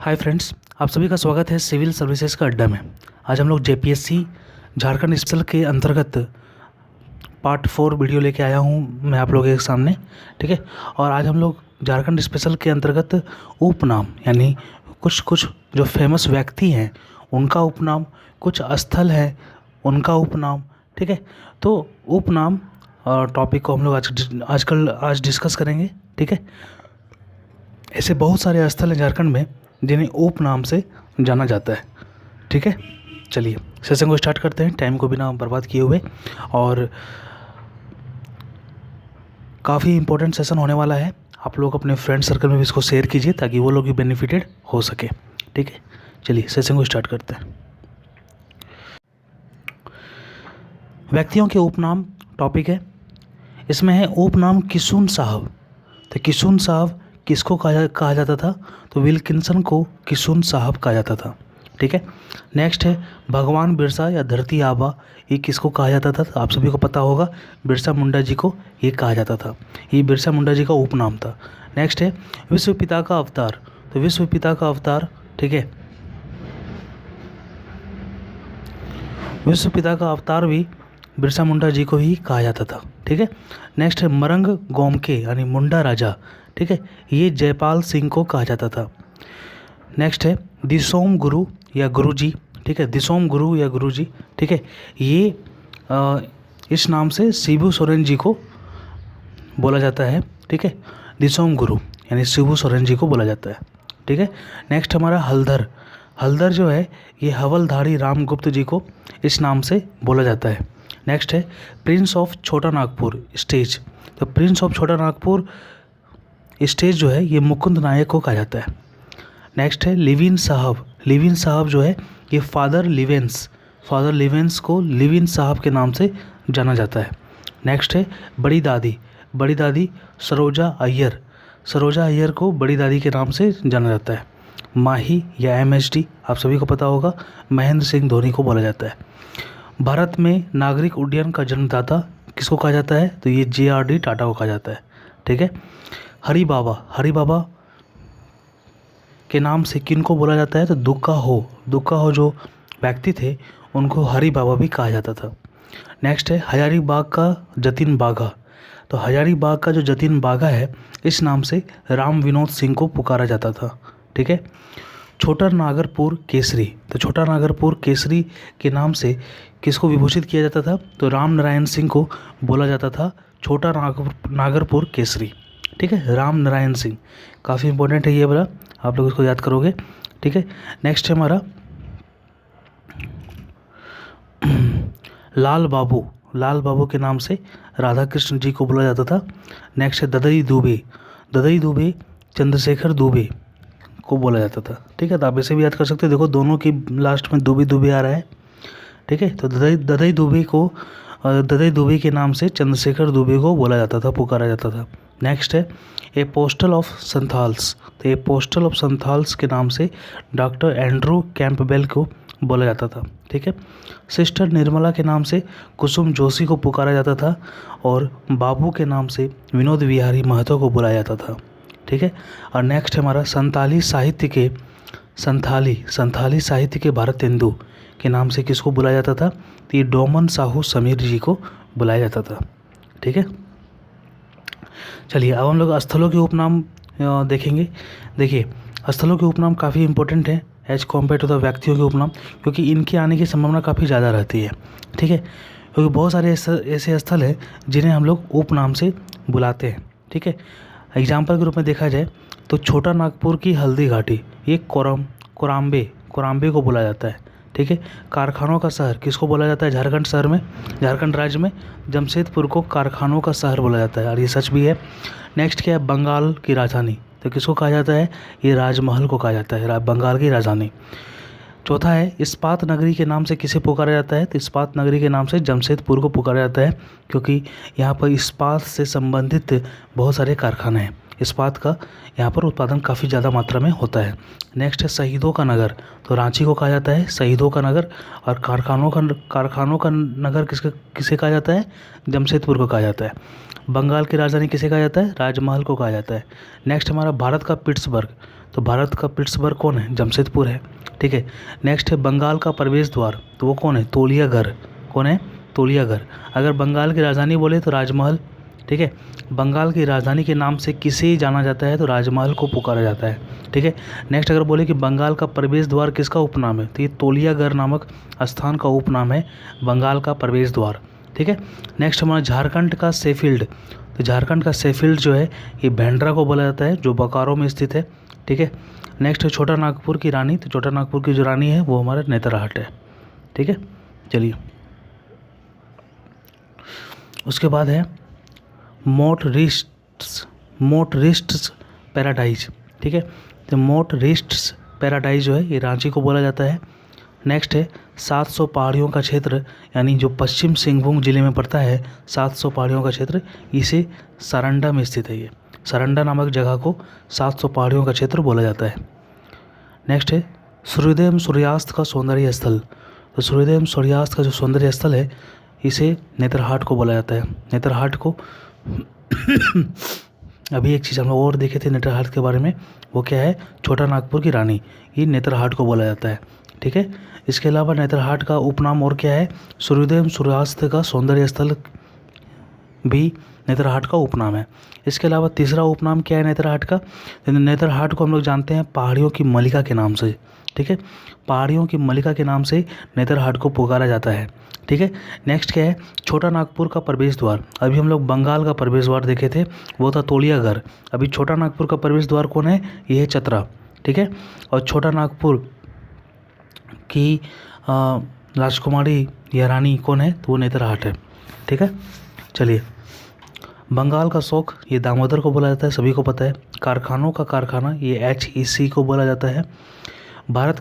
Hi friends, आप सभी का स्वागत है सिविल सर्विसेज का अड्डा में। आज हम लोग जेपीएससी झारखंड स्पेशल के अंतर्गत पार्ट 4 वीडियो लेके आया हूँ मैं आप लोगों के सामने। ठीक है, और आज हम लोग झारखंड स्पेशल के अंतर्गत उपनाम यानी कुछ जो फेमस व्यक्ति हैं उनका उपनाम, कुछ स्थल हैं उनका उपनाम। ठीक है, तो उपनाम टॉपिक को हम लोग आज डिस्कस करेंगे। ठीक है, ऐसे बहुत सारे स्थल हैं झारखंड में जिन्हें उपनाम से जाना जाता है। ठीक है, चलिए सेशन को स्टार्ट करते हैं टाइम को बिना बर्बाद किए हुए। और काफ़ी इम्पोर्टेंट सेशन होने वाला है, आप लोग अपने फ्रेंड सर्कल में भी इसको शेयर कीजिए ताकि वो लोग भी बेनिफिटेड हो सके। ठीक है, चलिए सेशन को स्टार्ट करते हैं। व्यक्तियों के उपनाम टॉपिक है, इसमें है उपनाम किशुन साहब। तो किशुन साहब किसको कहा जाता था? तो विल्किंसन को किशुन साहब कहा जाता था। ठीक है, नेक्स्ट है भगवान बिरसा या धरती आबा, ये किसको कहा जाता था? तो आप सभी को पता होगा, बिरसा मुंडा जी को ये कहा जाता था। ये बिरसा मुंडा जी का उपनाम था। नेक्स्ट है विश्व पिता का अवतार। तो विश्व पिता का अवतार, ठीक है, विश्व पिता का अवतार भी बिरसा मुंडा जी को ही कहा जाता था। ठीक है, नेक्स्ट है मरंग गोमके यानी मुंडा राजा। ठीक है, ये जयपाल सिंह को कहा जाता था। नेक्स्ट है दिसोम गुरु या गुरुजी। ठीक है, दिसोम गुरु या गुरुजी। ठीक है, ये इस नाम से शिबू सोरेन जी को बोला जाता है। ठीक है, दिसोम गुरु यानी शिबू सोरेन जी को बोला जाता है। ठीक है, नेक्स्ट हमारा हल्दर। हल्दर जो है ये हवलधारी रामगुप्त जी को इस नाम से बोला जाता है। नेक्स्ट है प्रिंस ऑफ छोटा नागपुर स्टेज। तो प्रिंस ऑफ छोटा नागपुर स्टेज जो है ये मुकुंद नायक को कहा जाता है। नेक्स्ट है लिविन साहब। लिविन साहब जो है ये फादर लिवेंस को लिविन साहब के नाम से जाना जाता है। नेक्स्ट है बड़ी दादी। बड़ी दादी सरोजा अय्यर। सरोजा अय्यर को बड़ी दादी के नाम से जाना जाता है। माही या एमएचडी आप सभी को पता होगा, महेंद्र सिंह धोनी को बोला जाता है। भारत में नागरिक उड्डयन का जन्मदाता किसको कहा जाता है? तो ये JRD टाटा को कहा जाता है। ठीक है, हरि बाबा के नाम से किन को बोला जाता है? तो दुक्का हो जो व्यक्ति थे उनको हरि बाबा भी कहा जाता था। नेक्स्ट है हजारीबाग का जतिन बाघा। तो हजारीबाग का जो जतिन बाघा है इस नाम से राम विनोद सिंह को पुकारा जाता था। ठीक है, छोटा नागरपुर केसरी। तो छोटा नागरपुर केसरी के नाम से किसको विभूषित किया जाता था? तो राम नारायण सिंह को बोला जाता था छोटा नागरपुर केसरी। ठीक है, राम नारायण सिंह काफ़ी इंपॉर्टेंट है ये वाला, आप लोग इसको याद करोगे। ठीक है, नेक्स्ट है हमारा लाल बाबू के नाम से राधा कृष्ण जी को बोला जाता था। नेक्स्ट है ददई दुबे चंद्रशेखर दुबे को बोला जाता था। ठीक है, तो आप इसे भी याद कर सकते हो, देखो दोनों की लास्ट में दुबे आ रहा है। ठीक है, तो ददई दुबे के नाम से चंद्रशेखर दुबे को बोला जाता था, पुकारा जाता था। नेक्स्ट है ए पोस्टल ऑफ संथाल्स। तो ए पोस्टल ऑफ संथाल्स के नाम से डॉक्टर एंड्रू कैंपबेल को बोला जाता था। ठीक है, सिस्टर निर्मला के नाम से कुसुम जोशी को पुकारा जाता था और बाबू के नाम से विनोद विहारी महतो को बुलाया जाता था। ठीक है, और नेक्स्ट है हमारा संथाली साहित्य के भारतेंदु के नाम से किसको बुलाया जाता था? तो ये डोमन साहू समीर जी को बुलाया जाता था। ठीक है, चलिए अब हम लोग स्थलों के उपनाम देखेंगे। देखिए, स्थलों के उपनाम काफ़ी इंपॉर्टेंट है एज कम्पेयर टू द व्यक्तियों के उपनाम, क्योंकि इनके आने की संभावना काफ़ी ज़्यादा रहती है। ठीक है, क्योंकि बहुत सारे ऐसे स्थल हैं जिन्हें हम लोग उपनाम से बुलाते हैं। ठीक है, एग्जाम्पल के रूप में देखा जाए तो छोटा नागपुर की हल्दी घाटी ये कोराम्बे को बोला जाता है। ठीक है, कारखानों का शहर किसको बोला जाता है? झारखंड राज्य में जमशेदपुर को कारखानों का शहर बोला जाता है, और ये सच भी है। नेक्स्ट क्या है? बंगाल की राजधानी। तो किसको कहा जाता है? ये राजमहल को कहा जाता है, बंगाल की राजधानी। चौथा है इस्पात नगरी के नाम से किसे पुकारा जाता है? तो इस्पात नगरी के नाम से जमशेदपुर को पुकारा जाता है, क्योंकि यहाँ पर इस्पात से संबंधित बहुत सारे कारखाने हैं, इस्पात का यहाँ पर उत्पादन काफ़ी ज़्यादा मात्रा में होता है। नेक्स्ट है शहीदों का नगर, तो रांची को कहा जाता है शहीदों का नगर। और कारखानों का नगर किसे कहा जाता है? जमशेदपुर को कहा जाता है। बंगाल की राजधानी किसे कहा जाता है? राजमहल को कहा जाता है। नेक्स्ट हमारा भारत का पिट्सबर्ग, तो भारत का पिट्सबर्ग कौन है? जमशेदपुर है, ठीक है। नेक्स्ट है बंगाल का प्रवेश द्वार, तो वो कौन है? तोलियागढ़। कौन है? तोलियागढ़। अगर बंगाल की राजधानी बोले तो राजमहल, ठीक है। बंगाल की राजधानी के नाम से किसे जाना जाता है? तो राजमहल को पुकारा जाता है, ठीक है। नेक्स्ट अगर बोले कि बंगाल का प्रवेश द्वार किसका उपनाम है, तो ये तोलियागढ़ नामक स्थान का उपनाम है बंगाल का प्रवेश द्वार, ठीक है। नेक्स्ट हमारा झारखंड का शेफील्ड, तो झारखंड का शेफील्ड जो है ये भेंड्रा को बोला जाता है, जो बोकारो में स्थित है, ठीक है। नेक्स्ट है छोटा नागपुर की रानी, तो छोटा नागपुर की जो रानी है वो हमारा नेतरहाट है, ठीक है। चलिए उसके बाद है मोटरिस्ट्स पैराडाइज, ठीक है। तो मोटरिस्ट्स पैराडाइज जो है ये रांची को बोला जाता है। नेक्स्ट है 700 पहाड़ियों का क्षेत्र, यानी जो पश्चिम सिंहभूम जिले में पड़ता है 700 पहाड़ियों का क्षेत्र, इसे सारंडा में स्थित है। ये सारंडा नामक जगह को 700 पहाड़ियों का क्षेत्र बोला जाता है। नेक्स्ट है सूर्योदय सूर्यास्त का सौंदर्य स्थल, तो सूर्योदय सूर्यास्त का जो सौंदर्य स्थल है इसे नेतरहाट को बोला जाता है। नेतरहाट को अभी एक चीज़ हम लोग और देखे थे नेतरहाट के बारे में, वो क्या है? छोटा नागपुर की रानी, ये नेतरहाट को बोला जाता है, ठीक है। इसके अलावा नेतरहाट का उपनाम और क्या है? सूर्योदय सूर्यास्त का सौंदर्य स्थल भी नेतरहाट का उपनाम है। इसके अलावा तीसरा उपनाम क्या है नेतरहाट का? नेतरहाट को हम लोग जानते हैं पहाड़ियों की मलिका के नाम से, ठीक है। पहाड़ियों की मलिका के नाम से नेतरहाट को पुकारा जाता है, ठीक है। नेक्स्ट क्या है? छोटा नागपुर का प्रवेश द्वार, अभी हम लोग बंगाल का प्रवेश द्वार देखे थे, वो था तोलियागढ़। अभी छोटा नागपुर का प्रवेश द्वार कौन है? ये है चतरा, ठीक है। और छोटा नागपुर की राजकुमारी या रानी कौन है? तो वो नेतरहाट है, ठीक है। चलिए बंगाल का शौक, ये दामोदर को बोला जाता है, सभी को पता है। कारखानों का कारखाना, ये HEC को बोला जाता है। भारत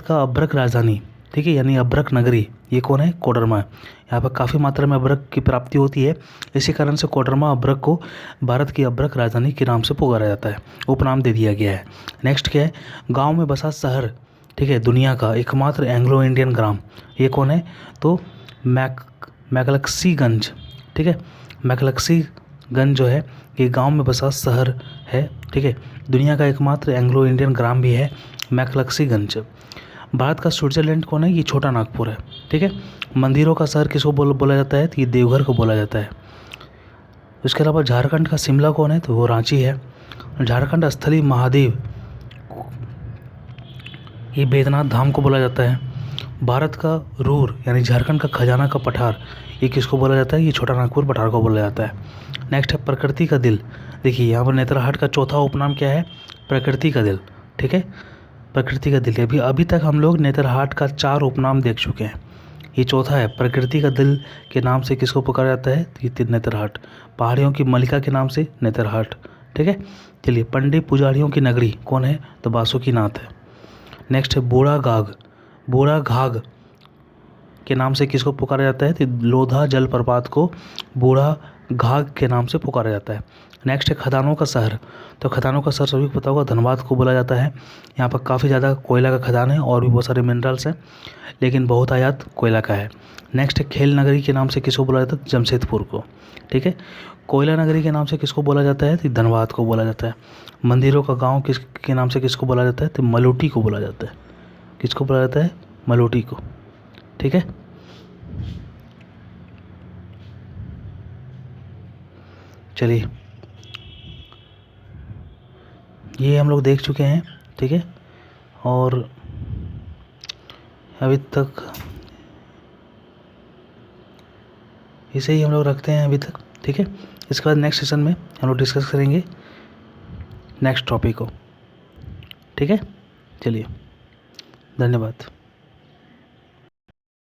का अभ्रक राजधानी, ठीक है, यानी अभ्रक नगरी, ये कौन है? कोडरमा। यहाँ पर काफ़ी मात्रा में अभ्रक की प्राप्ति होती है, इसी कारण से कोडरमा अभ्रक को भारत की अभ्रक राजधानी के नाम से पुकारा जाता है, उपनाम दे दिया गया है। नेक्स्ट क्या है? गांव में बसा शहर, ठीक है, दुनिया का एकमात्र एंग्लो इंडियन ग्राम, ये कौन है? तो मैकलक्सीगंज, ठीक है। मैकलक्सीगंज जो है ये गांव में बसा शहर है, ठीक है। दुनिया का एकमात्र एंग्लो इंडियन ग्राम भी है मैकलक्सीगंज। भारत का स्विट्जरलैंड कौन है? ये छोटा नागपुर है, ठीक है। मंदिरों का शहर किसको बोला जाता है? तो ये देवघर को बोला जाता है। इसके अलावा झारखंड का शिमला कौन है? तो वो रांची है। झारखंड स्थलीय महादेव, ये बैद्यनाथ धाम को बोला जाता है। भारत का रूर यानी झारखंड का खजाना का पठार, ये किसको बोला जाता है? ये छोटा नागपुर पठार को बोला जाता है। नेक्स्ट है प्रकृति का दिल, देखिए यहाँ पर नेतरहाट का चौथा उपनाम क्या है? प्रकृति का दिल, ठीक है। प्रकृति का दिल, अभी तक हम लोग नेतरहाट का 4 उपनाम देख चुके हैं, ये चौथा है। प्रकृति का दिल के नाम से किसको पुकारा जाता है? ये नेतरहाट। पहाड़ियों की मलिका के नाम से नेतरहाट, ठीक है। चलिए पंडित पुजारियों की नगरी कौन है? तो बासुकीनाथ है। नेक्स्ट है बूढ़ा घाघ के नाम से किसको पुकारा जाता है? तो लोधा जलप्रपात को बूढ़ा घाघ के नाम से पुकारा जाता है। नेक्स्ट है खदानों का शहर, तो खदानों का शहर सभी को पता होगा धनबाद को बोला जाता है। यहाँ पर काफ़ी ज़्यादा कोयला का खदान है और भी बहुत सारे मिनरल्स हैं, लेकिन बहुत आयात कोयला का है। नेक्स्ट है खेल नगरी के नाम से किसको बोला जाता है? जमशेदपुर को, ठीक है। कोयला नगरी के नाम से किसको बोला जाता है? तो धनबाद को बोला जाता है। मंदिरों का गाँव के नाम से किसको बोला जाता है? तो मलोटी को बोला जाता है। किसको बोला जाता है? मलोटी को, ठीक है। चलिए ये हम लोग देख चुके हैं, ठीक है। और अभी तक इसे ही हम लोग रखते हैं अभी तक, ठीक है। इसके बाद नेक्स्ट सेशन में हम लोग डिस्कस करेंगे नेक्स्ट टॉपिक को, ठीक है। चलिए धन्यवाद।